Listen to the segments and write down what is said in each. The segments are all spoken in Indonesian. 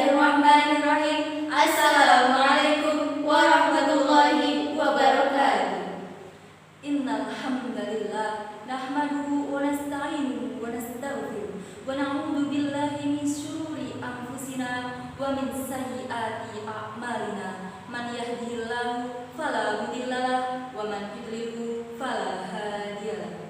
Bismillahirrahmanirrahim. Assalamualaikum warahmatullahi wabarakatuh. Innal hamdalillah nahmaduhu wa nasta'inuhu wa nastaghfiruh wa na'udzu billahi min syururi anfusina wa min sayyiati a'malina. Man yahdihillahu fala mudhillalah wa man yudlilhu fala hadiyalah.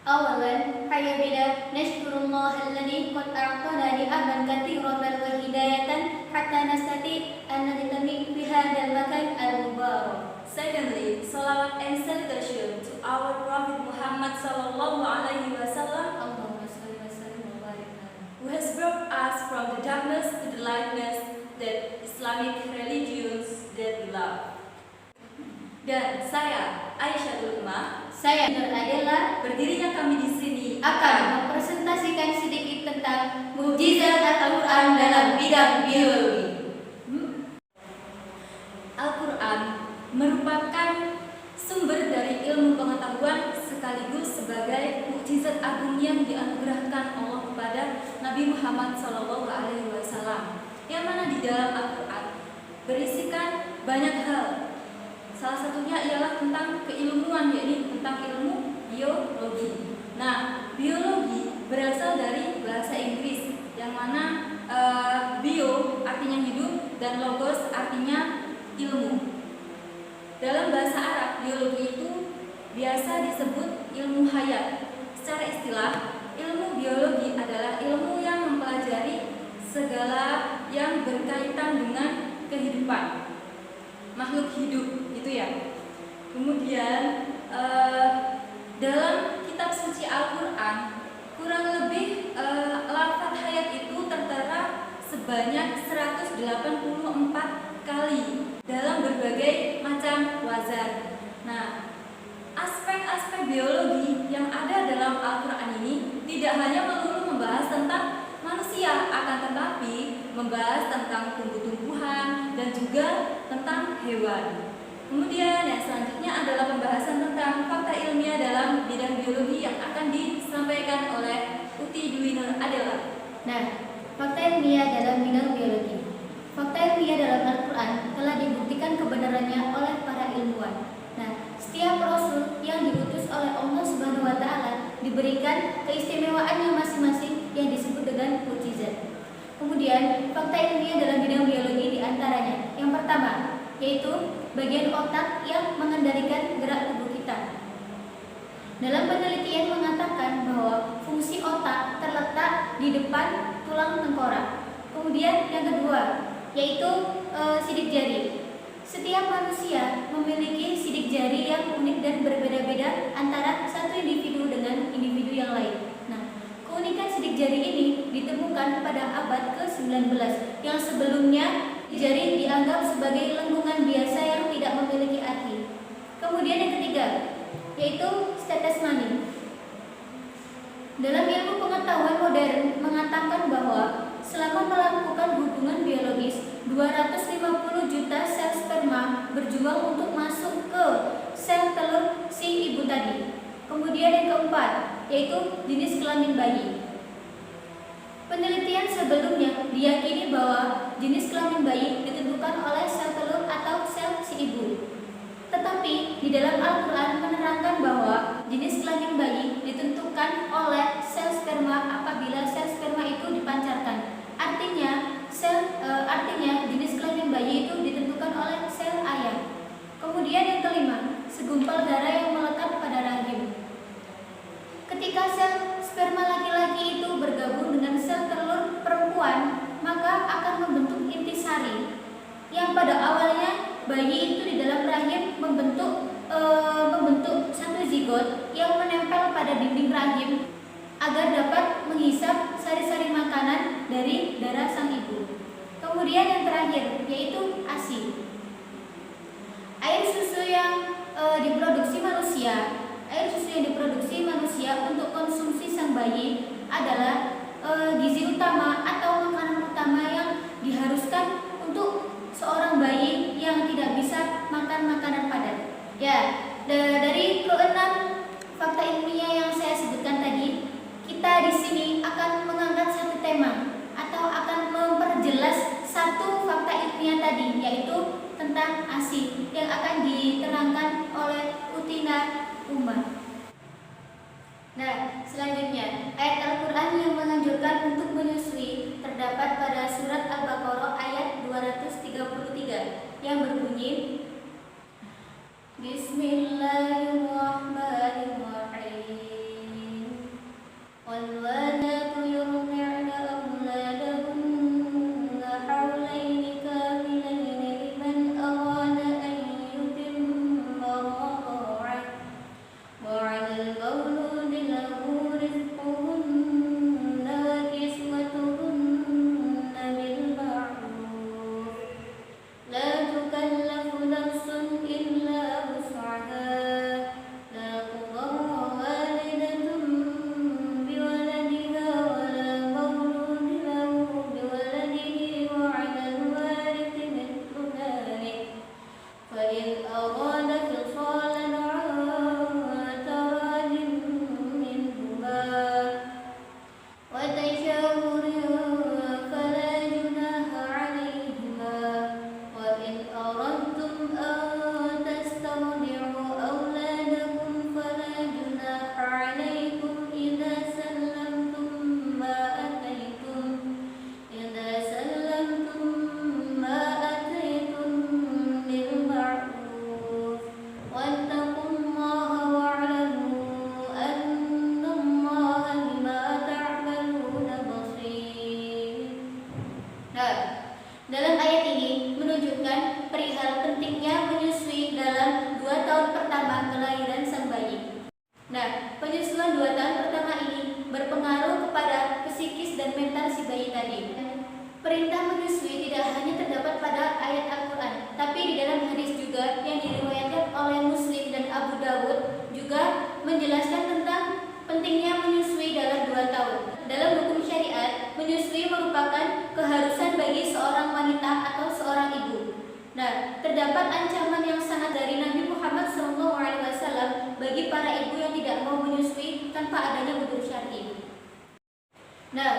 Awalan hayya nashkurullah alladhi qad a'tana ni'aman katsiratan wa hidayatan hatta nastati an nahtami fi hadzal makan al-mubarak. Secondly, salawat and salutation to our Prophet Muhammad sallallahu alaihi wasallam, Allahumma shalli wa sallim wa barik alaihi, who has brought us from the darkness to the lightness, that Islamic religions that we love. Dan saya Aisyah Ulma, saya Nur Adela, berdirinya kami di sini akan mempresentasikan sedikit tentang mukjizat Al-Quran dalam bidang biologi. Al-Quran merupakan sumber dari ilmu pengetahuan sekaligus sebagai mukjizat agung yang dianugerahkan Allah kepada Nabi Muhammad SAW, yang mana di dalam Al-Quran berisikan banyak hal. Salah satunya ialah tentang keilmuan, yaitu tentang ilmu biologi. Nah, biologi berasal dari bahasa Inggris, yang mana bio artinya hidup dan logos artinya ilmu. Dalam bahasa Arab, biologi itu biasa disebut ilmu hayat. Secara istilah, ilmu biologi adalah ilmu yang mempelajari segala yang berkaitan dengan kehidupan makhluk hidup, gitu ya. Kemudian dalam kitab suci Al-Quran kurang lebih lafaz hayat itu tertera sebanyak 184 kali dalam berbagai macam wazan. Nah, aspek-aspek biologi yang ada dalam Al-Quran ini tidak hanya melulu membahas tentang manusia, akan tetapi membahas tentang tumbuh-tumbuhan dan juga tentang hewan. Kemudian yang selanjutnya adalah pembahasan tentang fakta ilmiah dalam bidang biologi yang akan disampaikan oleh Uti Dwi Nur Adela. Nah, fakta ilmiah dalam bidang biologi. Fakta ilmiah dalam Al-Quran telah dibuktikan kebenarannya oleh para ilmuwan. Nah, setiap rasul yang diutus oleh Allah Subhanahu wa taala diberikan keistimewaannya masing-masing yang disebut dengan mukjizat. Kemudian, fakta ilmiah dalam bidang biologi diantaranya yang pertama, yaitu bagian otak yang mengendalikan gerak tubuh kita. Dalam penelitian mengatakan bahwa fungsi otak terletak di depan tulang tengkorak. Kemudian yang kedua, yaitu sidik jari. Setiap manusia memiliki sidik jari yang unik dan berbeda-beda antara satu individu dengan individu yang lain. Nah, keunikan sidik jari ini ditemukan pada abad ke-19, yang sebelumnya jari dianggap sebagai lengkungan biasa yang tidak memiliki arti. Kemudian yang ketiga, yaitu stetes mani. Dalam ilmu pengetahuan modern mengatakan bahwa selama melakukan hubungan biologis, 250 juta sel sperma berjuang untuk masuk ke sel telur si ibu tadi. Kemudian yang keempat, yaitu jenis kelamin bayi. Penelitian sebelumnya diyakini bahwa jenis kelamin bayi ditentukan oleh sel telur atau sel si ibu. Tetapi di dalam Al-Quran menerangkan bahwa jenis kelamin bayi ditentukan oleh sel sperma apabila sel sperma itu dipancarkan. Artinya jenis kelamin bayi itu ditentukan oleh sel ayah. Kemudian yang kelima, segumpal darah yang melekat pada rahim. Ketika sel sperma laki-laki itu bergabung dengan sel telur perempuan, maka akan membentuk intisari, yang pada awalnya bayi itu di dalam rahim membentuk satu zigot yang menempel pada dinding rahim agar dapat menghisap sari-sari makanan dari darah sang ibu. Kemudian yang terakhir, yaitu ASI. Air susu yang diproduksi manusia untuk konsumsi sang bayi adalah gizi utama atau makanan utama yang diharuskan untuk seorang bayi yang tidak bisa makan makanan padat. Ya, dari keenam fakta ilmiah yang saya sebutkan tadi, kita di sini akan mengangkat satu tema atau akan memperjelas satu tadi, yaitu tentang ASI yang akan diterangkan oleh Utina Umar. Nah, selanjutnya ayat Al-Quran yang menganjurkan untuk menyusui terdapat pada surat Al-Baqarah ayat 233 yang berbunyi, Bismillahirrahmanirrahim. Wal-walidatu yurdi'na awladahunna hawlaini kamilaini liman arada an yutimma radha'ah wa 'alal mawludi lahu rizquhunna wa kiswatuhunna bil ma'ruf la tukallafu nafsun illa wus'aha la tudarra walidatun biwaladiha wa la mawludun lahu biwaladihi wa 'alal warithi mithlu dhalik fa in arada fisalan 'an taradin minhuma wa tashawurin fala junaha 'alayhima wa in aradtum an tastardi'u awladakum fala junaha 'alaykum idza sallamtum ma ataytum bil ma'ruf wattaqullaha wa'lamu annallaha bima ta'maluna basir. Nah, dalam ayat ini menunjukkan perihal pentingnya menyusui dalam 2 tahun pertama kelahiran sang bayi. Nah, penyusuan 2 tahun pertama ini berpengaruh kepada psikis dan mental si bayi tadi. Perintah menyusui tidak hanya terdapat pada ayat Al-Quran, tapi di dalam hadis juga yang diriwayatkan oleh Muslim dan Abu Dawud juga menjelaskan tentang pentingnya menyusui dalam 2 tahun. Dalam hukum syariat, menyusui merupakan keharusan bagi seorang wanita atau seorang ibu. Nah, terdapat ancaman yang sangat dari Nabi Muhammad SAW bagi para ibu yang tidak mau menyusui tanpa adanya udzur syar'i. Nah,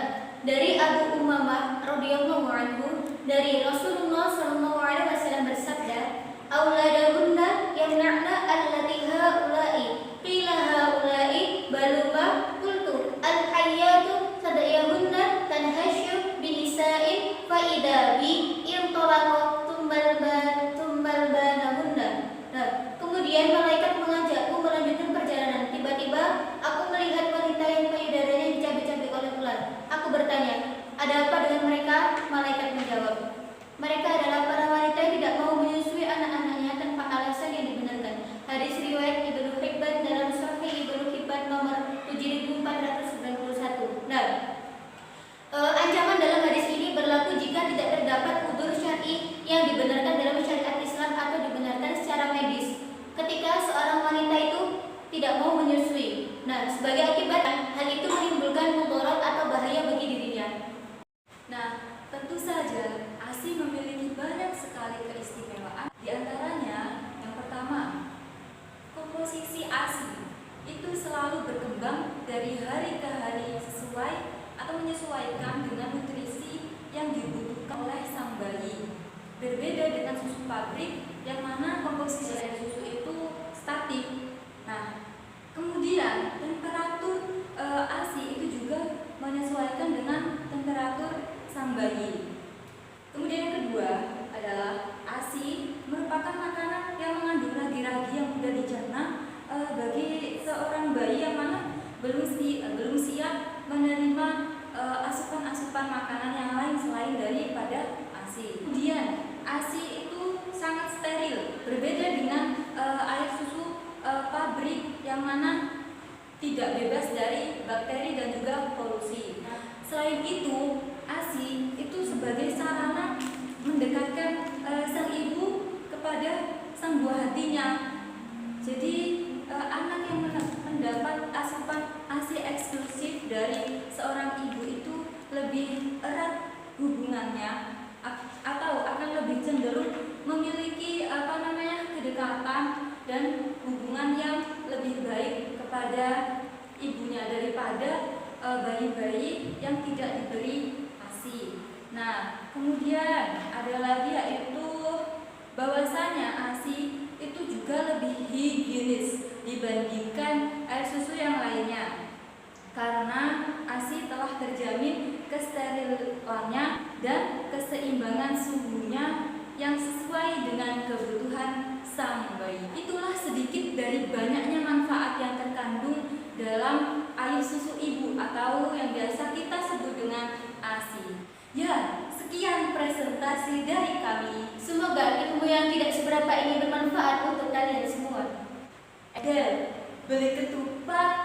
dari Abu Umamah radhiyallahu anhu, dari Rasulullah SAW bersabda, "Auladahunna yamna'na allati haula'i qila haula'i baluma qultu al-hayyatu tad'iyahunna tanhasyu binisa'in fa idza bi intalaqa tumbal banahunna." Nah, kemudian malaikat mengajakku melanjutkan perjalanan. Tiba-tiba aku melihat wanita yang payudaranya dicabik-cabik oleh ular. Aku bertanya, "Ada apa dengan mereka?" Malaikat menjawab, "Mereka adalah para wanita yang tidak mau menyusui anak-anaknya tanpa alasan yang dibenarkan." Hadis riwayat Ibnu Hibban dalam Sahih Ibnu Hibban nomor 7491. Nah, ancaman dalam hadis ini berlaku jika tidak terdapat udzur syar'i yang dibenarkan dalam syariat Islam atau dibenarkan secara medis ketika seorang wanita itu tidak mau menyusui. Nah, sebagai akibat hal itu menimbulkan mudarat atau bahaya bagi dirinya. Nah, tentu saja ASI memiliki banyak sekali keistimewaan. Di antaranya, yang pertama, komposisi ASI itu selalu berkembang dari hari ke hari sesuai atau menyesuaikan dengan nutrisi yang dibutuhkan oleh sang bayi. Berbeda dengan susu pabrik yang mana komposisi air susu itu statik. Nah, kemudian temperatur ASI itu juga menyesuaikan dengan temperatur sang bayi. Kemudian yang kedua adalah ASI merupakan makanan yang mengandung ragi-ragi yang mudah dicerna bagi seorang bayi yang mana belum siap menerima asupan-asupan makanan yang lain selain daripada ASI. Kemudian ASI itu sangat steril, berbeda dengan air susu pabrik yang mana tidak bebas dari bakteri dan juga polusi. Selain itu, ASI itu sebagai sarana mendekatkan sang ibu kepada sang buah hatinya. Jadi anak yang mendapat asupan ASI eksklusif dari seorang ibu itu lebih erat hubungannya atau akan lebih cenderung memiliki kedekatan dan hubungan yang lebih baik kepada ibunya daripada bayi-bayi yang tidak diberi ASI. Nah, kemudian ada lagi yaitu bahwasanya ASI itu juga lebih higienis dibandingkan air susu yang lainnya, karena ASI telah terjamin kesterilannya dan keseimbangan suhunya yang sesuai dengan kebutuhan sang bayi. Itulah sedikit dari banyaknya manfaat yang terkandung dalam air susu ibu atau yang biasa kita sebut dengan ASI. Ya, sekian presentasi dari kami. Semoga ilmu yang tidak seberapa ini bermanfaat untuk kalian semua. Edel, beli ketupat